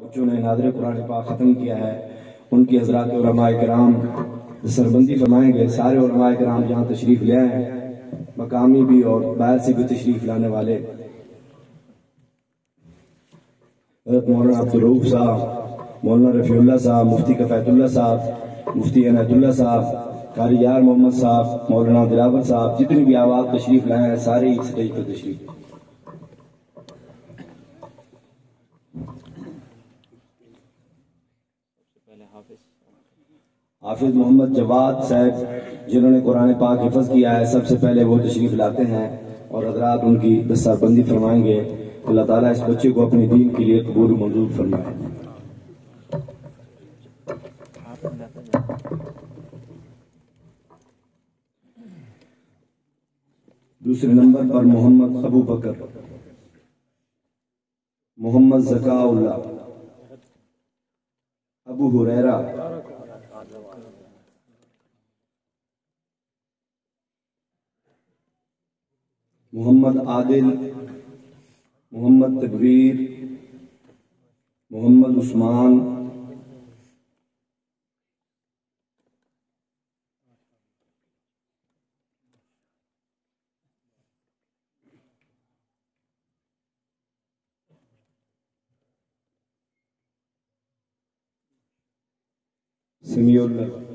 बच्चों ने नादरे कुरान पाक ख़त्म किया है, उनकी हज़रात उलमाए किराम सरबंदी फरमाएंगे। सारे उलमाए किराम जहाँ तशरीफ़ ले आए हैं, मकामी भी और बाहर से भी तशरीफ़ लाने वाले, मौलाना अब्दुल रऊफ साहब, मौलाना रफ़ीउल्लाह साहब, मुफ्ती कफ़ैतुल्लाह साहब, मुफ्ती अनायतुल्लाह साहब, कारी यार मोहम्मद साहब, मौलाना दिलावर साहब, जितनी भी आवाज़ तशरीफ़ लाए हैं सारे इस स्टेज पर तशरीफ़। हाफिज मोहम्मद जवाद साहब जिन्होंने कुरान पाक हिफ्ज़ किया है, सबसे पहले वो तशरीफ़ लाते हैं और हज़रात उनकी दस्तारबंदी फरमाएंगे। अल्लाह ताला इस बच्चे को अपने दीन के लिए कबूल मंजूर फरमाए। दूसरे नंबर पर मोहम्मद अबू बकर, मोहम्मद ज़काउल्लाह, अबू हुरैरा, मोहम्मद आदिल, मोहम्मद तकबीर, मोहम्मद उस्मान, समीउल्लाह।